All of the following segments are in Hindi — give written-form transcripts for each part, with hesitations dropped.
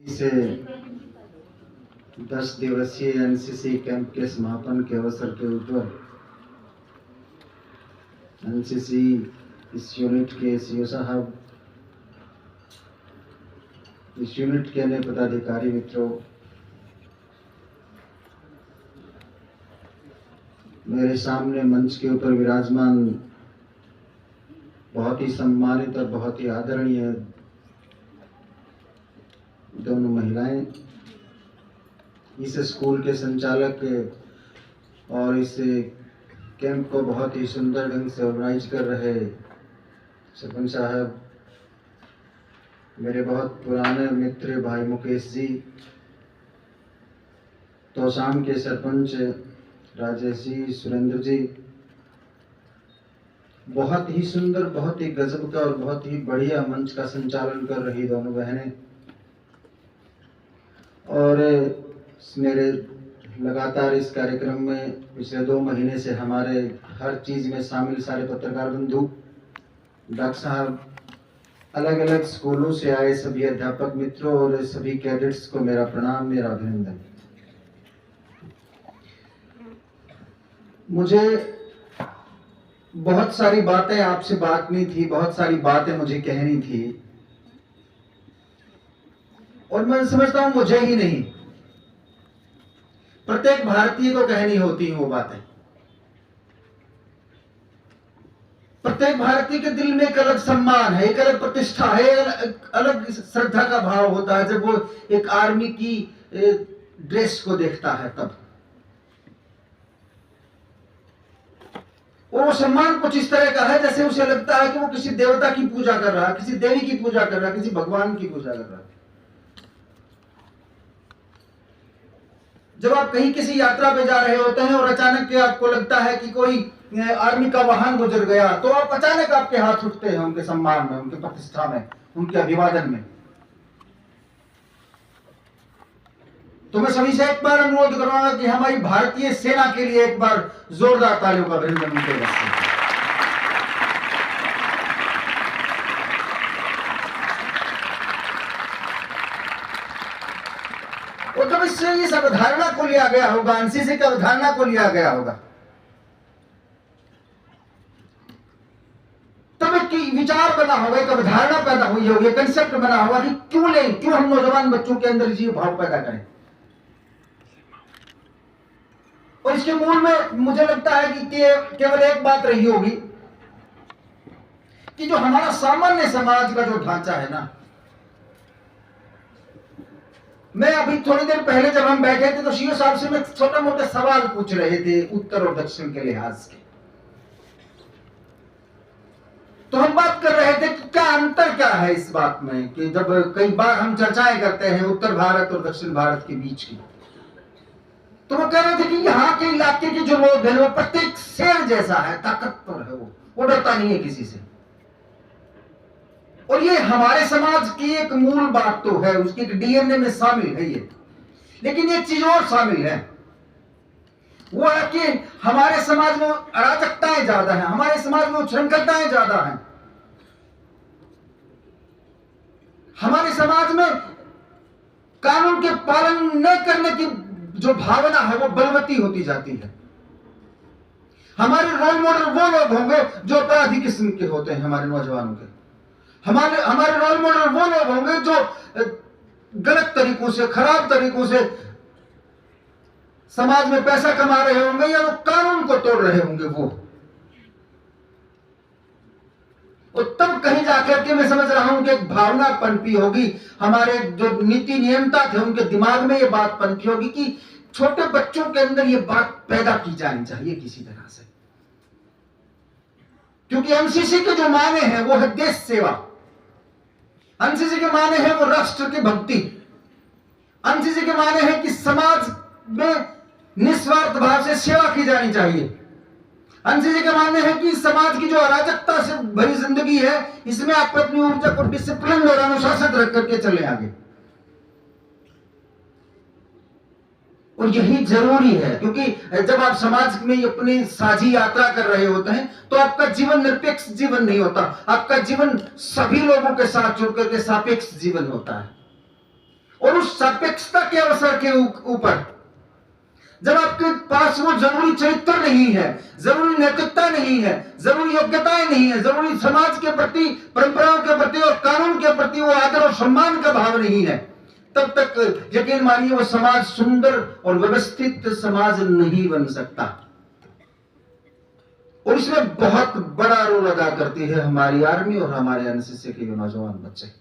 से 10 दिवसीय एनसीसी कैंप के समापन के अवसर के ऊपर एनसीसी इस यूनिट के सीओ साहब, इस यूनिट के अन्य पदाधिकारी मित्रों, मेरे सामने मंच के ऊपर विराजमान बहुत ही सम्मानित और बहुत ही आदरणीय दोनों महिलाएं, इस स्कूल के संचालक और इस कैंप को बहुत ही सुंदर ढंग से ऑर्गेनाइज कर रहे सरपंच साहब, मेरे बहुत पुराने मित्र भाई मुकेश जी, तोशाम के सरपंच राजेश जी, सुरेंद्र जी, बहुत ही सुंदर, बहुत ही गजब का और बहुत ही बढ़िया मंच का संचालन कर रही दोनों बहनें, और मेरे लगातार इस कार्यक्रम में पिछले 2 महीने से हमारे हर चीज में शामिल सारे पत्रकार बंधु, डॉक्टर साहब, अलग अलग स्कूलों से आए सभी अध्यापक मित्रों और सभी कैडेट्स को मेरा प्रणाम, मेरा अभिनंदन। मुझे बहुत सारी बातें आपसे बांटनी थी, बहुत सारी बातें मुझे कहनी थी, और मैं समझता हूं मुझे ही नहीं, प्रत्येक भारतीय को कहनी होती है वो बातें। प्रत्येक भारतीय के दिल में एक अलग सम्मान है, एक अलग प्रतिष्ठा है, अलग श्रद्धा का भाव होता है जब वो एक आर्मी की ड्रेस को देखता है तब। और वो सम्मान कुछ इस तरह का है जैसे उसे लगता है कि वो किसी देवता की पूजा कर रहा है, किसी देवी की पूजा कर रहा है, किसी भगवान की पूजा कर रहा है। जब आप कहीं किसी यात्रा पे जा रहे होते हैं और अचानक के आपको लगता है कि कोई आर्मी का वाहन गुजर गया, तो आप अचानक आपके हाथ उठते हैं उनके सम्मान में, उनके प्रतिष्ठा में, उनके अभिवादन में। तो मैं सभी से एक बार अनुरोध करूंगा कि हमारी भारतीय सेना के लिए एक बार जोरदार तालियों का अभिनंदन करें। और जब इससे इस अवधारणा को लिया गया होगा, एनसीसी की अवधारणा को लिया गया होगा, तब एक विचार बना होगा, एक अवधारणा पैदा हुई होगी, एक कंसेप्ट बना होगा कि क्यों हम नौजवान बच्चों के अंदर जीव भाव पैदा करें। और इसके मूल में मुझे लगता है कि केवल एक बात रही होगी कि जो हमारा सामान्य समाज का जो ढांचा है ना, मैं अभी थोड़ी देर पहले जब हम बैठे थे तो सीओ साहब से मैं छोटे मोटे सवाल पूछ रहे थे उत्तर और दक्षिण के लिहाज के। तो हम बात कर रहे थे कि क्या अंतर क्या है इस बात में, कि जब कई बार हम चर्चाएं करते हैं उत्तर भारत और दक्षिण भारत के बीच की, तो वो कह रहे थे कि यहाँ के इलाके के जो लोग हैं वो प्रत्येक शेर जैसा है, ताकतवर है, वो डरता नहीं है किसी से। और ये हमारे समाज की एक मूल बात तो है, उसके डीएनए में शामिल है ये, लेकिन एक चीज और शामिल है, वो है कि हमारे समाज में अराजकताएं ज्यादा हैं, हमारे समाज में उच्छृंखलताएं ज्यादा हैं, हमारे समाज में कानून के पालन न करने की जो भावना है वो बलवती होती जाती है। हमारे रोल मॉडल वो लोग होंगे जो अपराधी किस्म के होते हैं, हमारे नौजवानों के। हमारे रोल मॉडल वो लोग होंगे जो गलत तरीकों से, खराब तरीकों से समाज में पैसा कमा रहे होंगे या वो कानून को तोड़ रहे होंगे वो। और तब कहीं जाकर के मैं समझ रहा हूं कि एक भावना पनपी होगी, हमारे जो नीति नियंता थे उनके दिमाग में ये बात पनपी होगी कि छोटे बच्चों के अंदर ये बात पैदा की जानी चाहिए किसी तरह से। क्योंकि एनसीसी के जो माने हैं वो है देश सेवा, एनसीसी के माने हैं वो राष्ट्र की भक्ति, एनसीसी के माने हैं कि समाज में निस्वार्थ भाव से सेवा की जानी चाहिए। एनसीसी के मानने हैं कि समाज की जो अराजकता से भरी जिंदगी है, इसमें आप अपनी ऊर्जा को डिसिप्लिन और अनुशासित रख करके चले आगे। और यही जरूरी है, क्योंकि जब आप समाज में अपनी साझी यात्रा कर रहे होते हैं तो आपका जीवन निरपेक्ष जीवन नहीं होता, आपका जीवन सभी लोगों के साथ जुड़ करके सापेक्ष जीवन होता है। और उस सापेक्षता के अवसर के ऊपर जब आपके पास वो जरूरी चरित्र नहीं है, जरूरी नैतिकता नहीं है, जरूरी योग्यताएं नहीं है, जरूरी समाज के प्रति, परंपराओं के प्रति और कानून के प्रति वो आदर और सम्मान का भाव नहीं है, तब तक यकीन मानिए वो समाज सुंदर और व्यवस्थित समाज नहीं बन सकता। और इसमें बहुत बड़ा रोल अदा करती है हमारी आर्मी और हमारे एनसीसी के नौजवान बच्चे।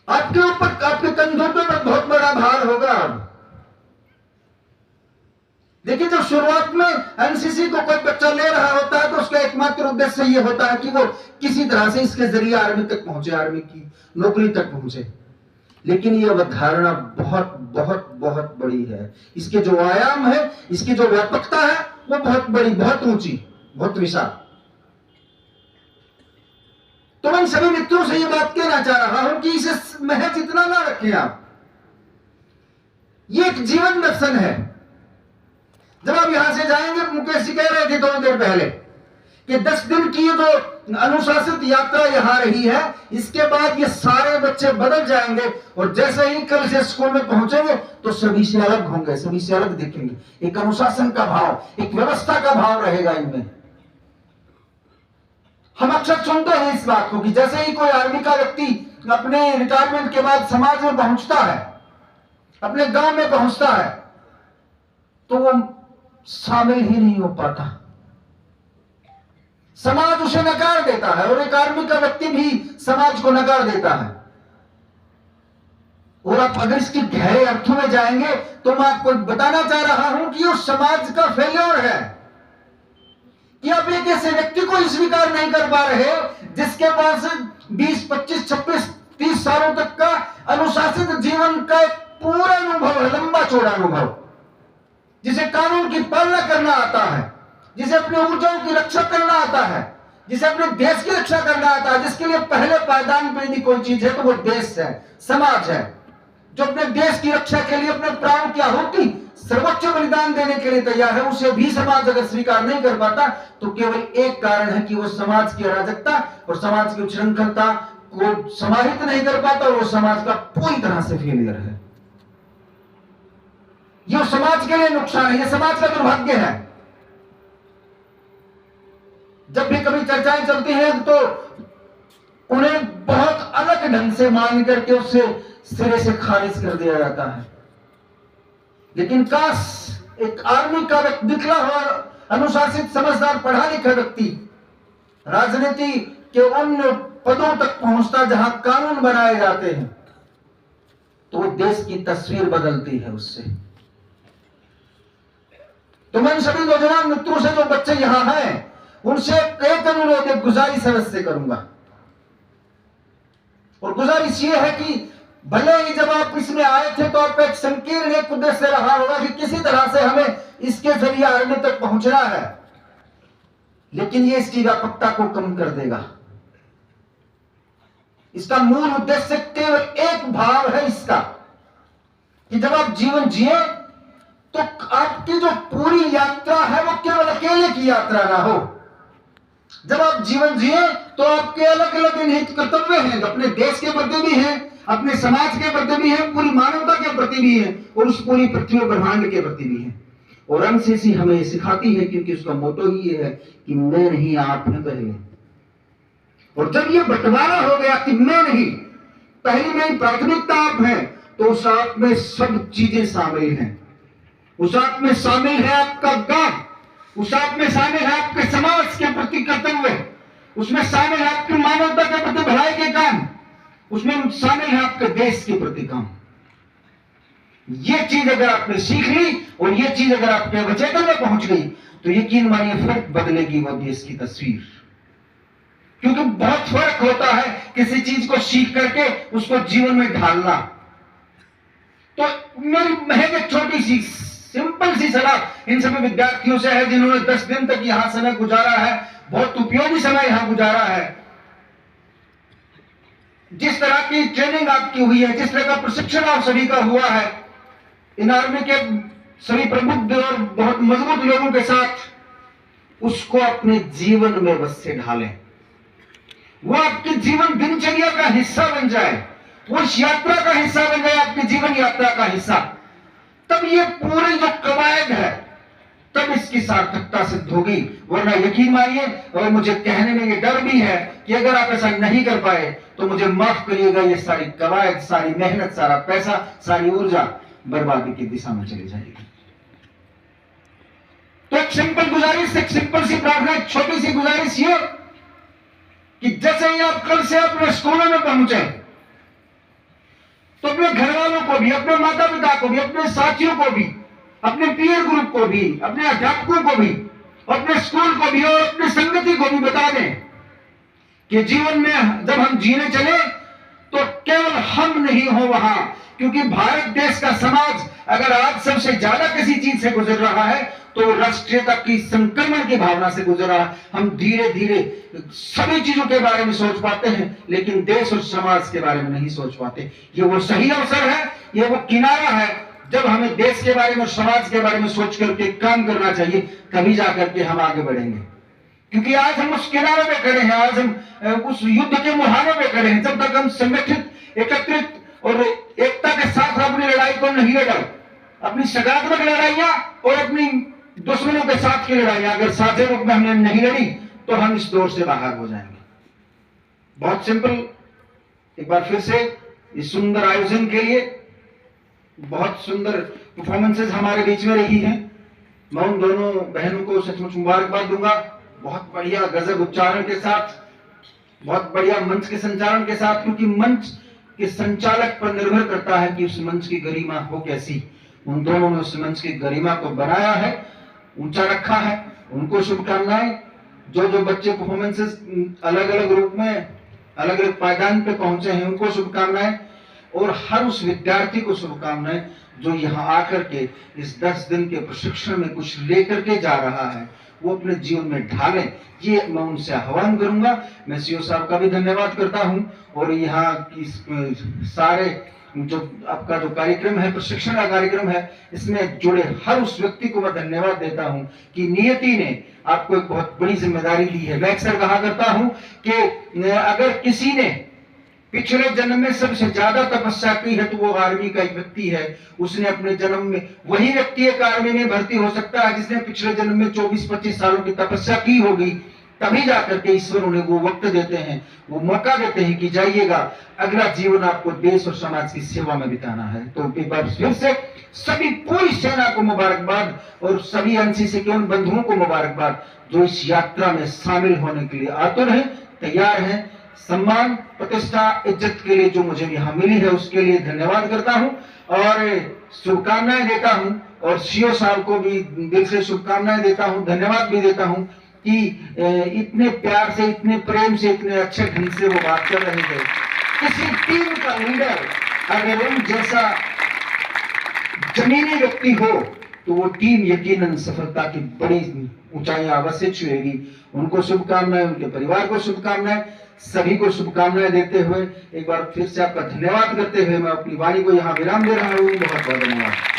आपके ऊपर, आपके कंधों पर बहुत बड़ा भार होगा। देखिए, जब शुरुआत में एनसीसी को कोई बच्चा ले रहा होता है तो उसका एकमात्र उद्देश्य ये होता है कि वो किसी तरह से इसके जरिए आर्मी तक पहुंचे, आर्मी की नौकरी तक पहुंचे। लेकिन ये अवधारणा बहुत बहुत बहुत बड़ी है। इसके जो आयाम है, इसकी जो व्यापकता है, वो बहुत बड़ी, बहुत ऊंची, बहुत विशाल। तो मैं सभी मित्रों से ये बात कहना चाह रहा हूं कि इसे महज इतना ना रखें आप। ये एक जीवन दर्शन है। जब आप यहां से जाएंगे, मुकेश जी कह रहे थे थोड़ी देर पहले कि 10 दिन की जो अनुशासित यात्रा यहां रही है, इसके बाद ये सारे बच्चे बदल जाएंगे और जैसे ही कल से स्कूल में पहुंचेंगे तो सभी से अलग होंगे, सभी से अलग दिखेंगे। एक अनुशासन का भाव, एक व्यवस्था का भाव रहेगा इनमें। हम अक्सर सुनते हैं इस बात को कि जैसे ही कोई आर्मी का व्यक्ति अपने रिटायरमेंट के बाद समाज में पहुंचता है, अपने गांव में पहुंचता है, तो वो शामिल ही नहीं हो पाता। समाज उसे नकार देता है और एक आर्मी का व्यक्ति भी समाज को नकार देता है। और आप अगर इसके गहरे अर्थों में जाएंगे तो मैं आपको बताना चाह रहा हूं कि वो समाज का फेल्योर है कि आप एक ऐसे व्यक्ति को स्वीकार नहीं कर पा रहे जिसके पास 20, 25, 26, 30 सालों तक का अनुशासित जीवन का एक पूरा अनुभव है, लंबा चौड़ा अनुभव, जिसे कानून की पालना करना आता है, जिसे अपनी ऊर्जाओं की रक्षा करना आता है, जिसे अपने देश की रक्षा करना आता है, जिसके लिए पहले पायदान पे यदि कोई चीज है तो वो देश है, समाज है, जो अपने देश की रक्षा के लिए अपने प्राणों की आहुति, सर्वोच्च बलिदान देने के लिए तैयार है, उसे भी समाज अगर स्वीकार नहीं कर पाता तो केवल एक कारण है कि वो समाज की अराजकता और समाज की उच्छृंखलता को समाहित नहीं कर पाता और वो समाज का पूरी तरह से फेलियर है। यह समाज के लिए नुकसान है, यह समाज का दुर्भाग्य है। जब भी कभी चर्चाएं चलती हैं तो उन्हें बहुत अलग ढंग से मान करके उससे सिरे से खारिज कर दिया जाता है। लेकिन काश एक आर्मी का दिखला हुआ, अनुशासित, समझदार, पढ़ा लिखा व्यक्ति राजनीति के उन पदों तक पहुंचता जहां कानून बनाए जाते हैं, तो वो देश की तस्वीर बदलती है उससे। तो मैं सभी नौजवान मित्रों से, जो बच्चे यहां हैं, उनसे एक अनुरोध, एक गुजारिश अवश्य करूंगा। और गुजारिश ये है कि भले ही जब आप इसमें आए थे तो आपका एक संकीर्ण एक उद्देश्य रहा होगा कि किसी तरह से हमें इसके जरिए आर्मी तक पहुंचना है, लेकिन ये इसकी व्यापकता को कम कर देगा। इसका मूल उद्देश्य केवल एक भाव है इसका कि जब आप जीवन जिए तो आपकी जो पूरी यात्रा है वो केवल अकेले की यात्रा ना हो। जब आप जीवन जिए तो आपके अलग अलग निहित कर्तव्य हैं, अपने देश के प्रति भी हैं, अपने समाज के प्रति भी हैं, पूरी मानवता के प्रति भी हैं और उस पूरी पृथ्वी ब्रह्मांड के प्रति भी हैं। और एनसीसी हमें सिखाती है क्योंकि उसका मोटो ही ये है कि मैं नहीं, आप हैं पहले। और जब ये बंटवारा हो गया कि मैं नहीं, पहली मेरी प्राथमिकता आप हैं, तो उस आप में सब चीजें शामिल हैं। उस आप में शामिल है आपका गांव, उस आप में शामिल है आपके समाज के प्रति कर्तव्य, उसमें शामिल है आपकी मानवता के प्रति भलाई के काम, उसमें शामिल है आपके देश के प्रति काम। ये चीज अगर आपने सीख ली और ये चीज अगर आपके अवचेतन में पहुंच गई तो यकीन मानिए फिर बदलेगी वो देश की तस्वीर। क्योंकि बहुत फर्क होता है किसी चीज को सीख करके उसको जीवन में ढालना। तो मेरी महज एक छोटी सी सिंपल सी सलाह इन सभी विद्यार्थियों से है जिन्होंने 10 दिन तक यहां समय गुजारा है, बहुत उपयोगी समय यहां गुजारा है। जिस तरह की ट्रेनिंग आपकी हुई है, जिस तरह का प्रशिक्षण आप सभी का हुआ है, इन आर्मी के सभी प्रबुद्ध और बहुत मजबूत लोगों के साथ, उसको अपने जीवन में अवश्य ढालें। वो आपके जीवन दिनचर्या का हिस्सा बन जाए, वो इस यात्रा का हिस्सा बन गए, आपकी जीवन यात्रा का हिस्सा, तब ये पूरी जो कवायद है तब इसकी सार्थकता सिद्ध होगी। वरना यकीन मानिए, और मुझे कहने में ये डर भी है कि अगर आप ऐसा नहीं कर पाए तो मुझे माफ करिएगा, ये सारी कवायद, सारी मेहनत, सारा पैसा, सारी ऊर्जा बर्बादी की दिशा में चली जाएगी। तो एक सिंपल गुजारिश, एक सिंपल सी प्रार्थना, एक छोटी सी गुजारिश ये कि जैसे ही आप कल से अपने स्कूलों में पहुंचे तो अपने घर वालों को भी, अपने माता पिता को भी, अपने साथियों को भी, अपने पीयर ग्रुप को भी, अपने अध्यापकों को भी, अपने स्कूल को भी और अपनी संगति को भी बता दें कि जीवन में जब हम जीने चले तो केवल हम नहीं हो वहां, क्योंकि भारत देश का समाज अगर आज सबसे ज्यादा किसी चीज से गुजर रहा है तो राष्ट्रीयता की संक्रमण की भावना से गुजर रहा है। हम धीरे धीरे सभी चीजों के बारे में सोच पाते हैं लेकिन देश और समाज के बारे में नहीं सोच पाते। ये वो सही अवसर है, ये वो किनारा है जब हमें देश के बारे में और समाज के बारे में सोच करके काम करना चाहिए, तभी जाकर के हम आगे बढ़ेंगे। क्योंकि आज हम उस किनारे पे खड़े हैं, आज हम उस युद्ध के मुहाने पे खड़े हैं। जब तक हम संगठित, एकत्रित और एकता के साथ अपनी लड़ाई को नहीं लड़ा, अपनी सकारात्मक लड़ाइयां और अपनी दुश्मनों के साथ की लड़ाइयां अगर साझे रूप में हमने नहीं लड़ी तो हम इस दौर से बाहर हो जाएंगे। बहुत सिंपल, एक बार फिर से इस सुंदर आयोजन के लिए बहुत सुंदर परफॉर्मेंसेस हमारे बीच में रही हैं। मैं उन दोनों बहनों को सचमुच मुबारकबाद दूंगा, बहुत बढ़िया गजब उच्चारण के साथ, बहुत बढ़िया मंच के संचालन के साथ, क्योंकि मंच के संचालक पर निर्भर करता है कि उस मंच की गरिमा हो कैसी। उन दोनों ने उस मंच की गरिमा को बनाया है, ऊंचा रखा है, उनको शुभकामनाएं। जो जो बच्चे परफॉर्मेंसेस अलग अलग रूप में, अलग अलग पायदान पे पहुंचे हैं, उनको शुभकामनाएं। और हर उस विद्यार्थी को शुभकामनाएं जो यहाँ आकर के इस 10 दिन के प्रशिक्षण में कुछ लेकर के जा रहा है, वो अपने जीवन में ढालें, ये मैं उनसे आह्वान करूंगा। मैं सीओ साहब का भी धन्यवाद करता हूं और यहाँ की सारे जो आपका जो कार्यक्रम है, प्रशिक्षण का कार्यक्रम है, इसमें जुड़े हर उस व्यक्ति को मैं धन्यवाद देता हूं कि नियति ने आपको एक बहुत बड़ी जिम्मेदारी दी है। मैं अक्सर कहा करता हूं कि अगर किसी ने पिछले जन्म में सबसे ज्यादा तपस्या की है तो वो आर्मी का एक व्यक्ति है। उसने अपने जन्म में, वही व्यक्ति एक आर्मी में भर्ती हो सकता है जिसने पिछले जन्म में 24-25 सालों की तपस्या की होगी। तभी जाकर के ईश्वर उन्हें वो वक्त देते हैं, वो मौका देते हैं कि जाइएगा, अगला जीवन आपको देश और समाज की सेवा में बिताना है। तो एक बार फिर से सभी पूरी सेना को मुबारकबाद और सभी एनसीसी के उन बंधुओं को मुबारकबाद जो इस यात्रा में शामिल होने के लिए आतुर हैं, तैयार हैं। सम्मान, प्रतिष्ठा, इज्जत के लिए जो मुझे यहाँ मिली है उसके लिए धन्यवाद करता हूँ और शुभकामनाएं देता हूँ। और सीओ साहब को भी दिल से शुभकामनाएं देता हूँ, धन्यवाद भी देता हूँ कि इतने प्यार से, इतने प्रेम से, इतने अच्छे ढंग से वो बात कर रहे थे। किसी टीम का लीडर अगर उन जैसा जमीनी व्यक्ति हो तो वो टीम यकीनन सफलता की बड़ी ऊंचाइयां अवश्य छुएगी। उनको शुभकामनाएं, उनके परिवार को शुभकामनाएं, सभी को शुभकामनाएं देते हुए एक बार फिर से आपका धन्यवाद करते हुए मैं अपनी वाणी को यहाँ विराम दे रहा हूँ। बहुत बहुत धन्यवाद।